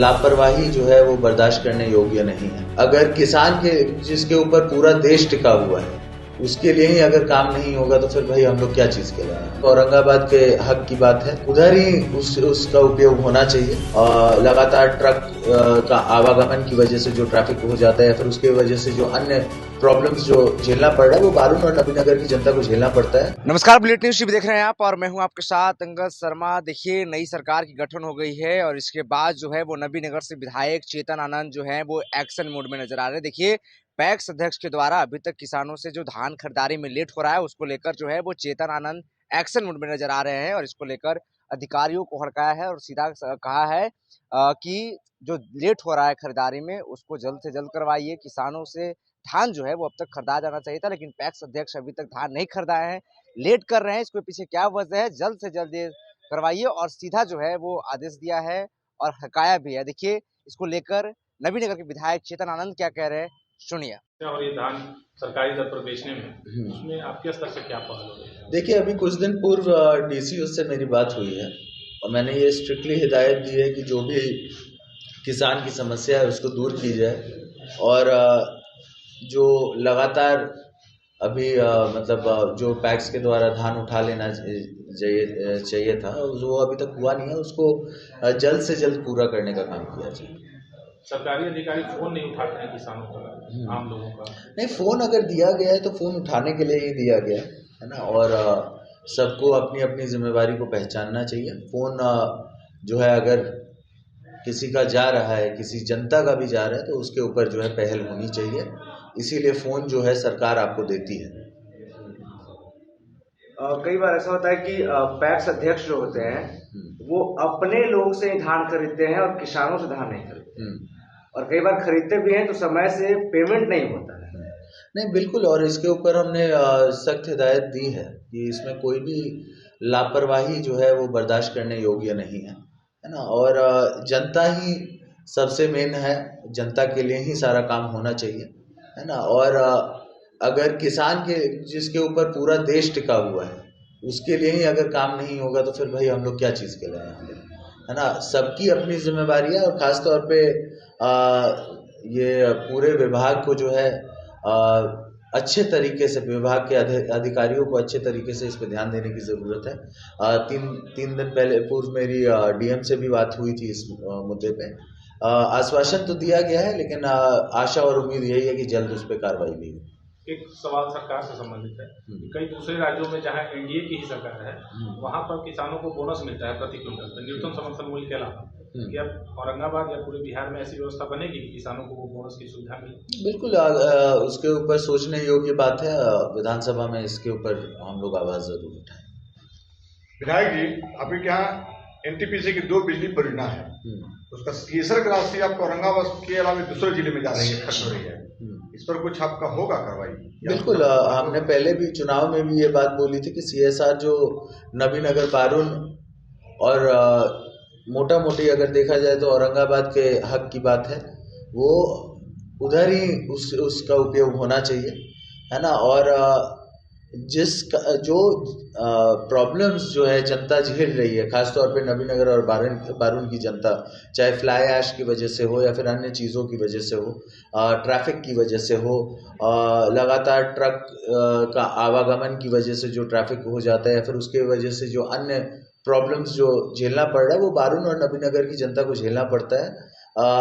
लापरवाही जो है वो बर्दाश्त करने योग्य नहीं है। अगर किसान के जिसके ऊपर पूरा देश टिका हुआ है उसके लिए ही अगर काम नहीं होगा तो फिर भाई हम लोग क्या चीज के लाए। औरंगाबाद के हक की बात है, उधर ही उसका उपयोग होना चाहिए। लगातार ट्रक का आवागमन की वजह से जो ट्रैफिक हो जाता है, फिर उसकी वजह से जो अन्य प्रॉब्लम्स जो झेलना पड़ रहा है वो बारून और नबीनगर की जनता को झेलना पड़ता है। नमस्कार, बुलेट न्यूज टीवी देख रहे हैं आप और मैं हूं आपके साथ अंगद शर्मा। देखिए, नई सरकार की गठन हो गई है और इसके बाद जो है वो नबीनगर से विधायक चेतन आनंद जो है वो एक्शन मोड में नजर आ रहे हैं। देखिए, पैक्स अध्यक्ष के द्वारा अभी तक किसानों से जो धान खरीदारी में लेट हो रहा है उसको लेकर जो है वो चेतन आनंद एक्शन मोड में नजर आ रहे हैं और इसको लेकर अधिकारियों को हड़काया है और सीधा कहा है कि जो लेट हो रहा है खरीदारी में उसको जल्द से जल्द करवाइए। किसानों से धान जो है वो अब तक खरीदा जाना चाहिए था, लेकिन पैक्स अध्यक्ष अभी तक धान नहीं खरीदाए हैं, लेट कर रहे हैं। इसके पीछे क्या वजह है, जल्द से जल्द ये करवाइए और सीधा जो है वो आदेश दिया है और हकाया भी है। देखिए, इसको लेकर नबीनगर के विधायक चेतन आनंद क्या कह रहे हैं, सुनिए। और ये धान सरकारी दर पर बेचने में उसमें आपके स्तर से क्या पहल हो रही है? देखिए, अभी कुछ दिन पूर्व डीसीओ से मेरी बात हुई है और मैंने ये स्ट्रिक्टली हिदायत दी है कि जो भी किसान की समस्या है उसको दूर की जाए और जो लगातार अभी मतलब जो पैक्स के द्वारा धान उठा लेना चाहिए था वो अभी तक हुआ नहीं है, उसको जल्द से जल्द पूरा करने का काम किया जाए। सरकारी अधिकारी फोन नहीं उठाते हैं किसानों का, आम लोगों का? नहीं, फोन अगर दिया गया है तो फोन उठाने के लिए ही दिया गया है ना, और सबको अपनी अपनी जिम्मेवारी को पहचानना चाहिए। फोन जो है अगर किसी का जा रहा है, किसी जनता का भी जा रहा है तो उसके ऊपर जो है पहल होनी चाहिए, इसीलिए फोन जो है सरकार आपको देती है। कई बार ऐसा होता है कि पैक्स अध्यक्ष जो होते हैं वो अपने लोग से ही धान खरीदते हैं और किसानों से धान नहीं खरीदते, और कई बार खरीदते भी हैं तो समय से पेमेंट नहीं होता है। नहीं, बिल्कुल, और इसके ऊपर हमने सख्त हिदायत दी है कि इसमें कोई भी लापरवाही जो है वो बर्दाश्त करने योग्य नहीं है ना, और जनता ही सबसे मेन है, जनता के लिए ही सारा काम होना चाहिए, है ना। और अगर किसान के जिसके ऊपर पूरा देश टिका हुआ है उसके लिए ही अगर काम नहीं होगा तो फिर भाई हम लोग क्या चीज़ के लाए यहाँ पे, है ना। सबकी अपनी जिम्मेवारी है और ख़ास तौर पे ये पूरे विभाग को जो है अच्छे तरीके से, विभाग के अधिकारियों को अच्छे तरीके से इस पर ध्यान देने की ज़रूरत है। तीन दिन पहले पूर्व मेरी डीएम से भी बात हुई थी इस मुद्दे पे। आश्वासन तो दिया गया है, लेकिन आशा और उम्मीद यही है कि जल्द उस पर कार्रवाई भी हो। एक सवाल सरकार से संबंधित है। कई दूसरे राज्यों में जहां एनडीए की ही सरकार है वहां पर किसानों को बोनस मिलता है प्रति क्विंटल न्यूनतम समर्थन मूल्य के अलावा। क्या औरंगाबाद या पूरे बिहार में ऐसी व्यवस्था बनेगी कि किसानों को वो बोनस की सुविधा मिले? बिल्कुल, उसके ऊपर सोचने योग्य बात है। विधानसभा में इसके ऊपर हम लोग आवाज जरूर उठाएं। विधायक जी, आपके क्या एनटीपीसी की 2 बिजली परियोजना है, उसका केसर की राशि आपको औरंगाबाद के अलावा दूसरे जिले में जा रही है, खर्च हो रही है, इस पर कुछ आपका होगा कार्रवाई? बिल्कुल, हमने पहले भी चुनाव में भी ये बात बोली थी कि सीएसआर जो नबीनगर, बारून और मोटा मोटी अगर देखा जाए तो औरंगाबाद के हक की बात है, वो उधर ही उसका उपयोग होना चाहिए, है ना। और जो प्रॉब्लम्स जो है जनता झेल रही है, खासतौर पे नबीनगर और बारून की जनता, चाहे फ्लाई ऐश की वजह से हो या फिर अन्य चीज़ों की वजह से हो, ट्रैफिक की वजह से हो, लगातार ट्रक का आवागमन की वजह से जो ट्रैफिक हो जाता है या फिर उसके वजह से जो अन्य प्रॉब्लम्स जो झेलना पड़ रहा है वो बारून और नबीनगर की जनता को झेलना पड़ता है।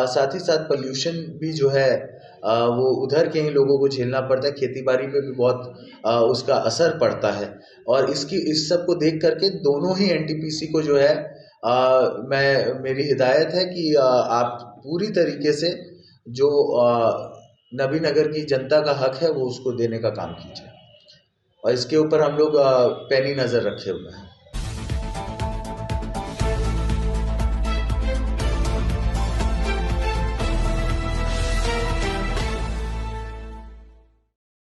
साथ ही साथ पोल्यूशन भी जो है वो उधर के ही लोगों को झेलना पड़ता है, खेती बाड़ी पे भी बहुत उसका असर पड़ता है। और इस सब को देख करके दोनों ही एनटीपीसी को जो है मेरी हिदायत है कि आप पूरी तरीके से जो नबीनगर की जनता का हक है वो उसको देने का काम कीजिए, और इसके ऊपर हम लोग पैनी नज़र रखे हुए हैं।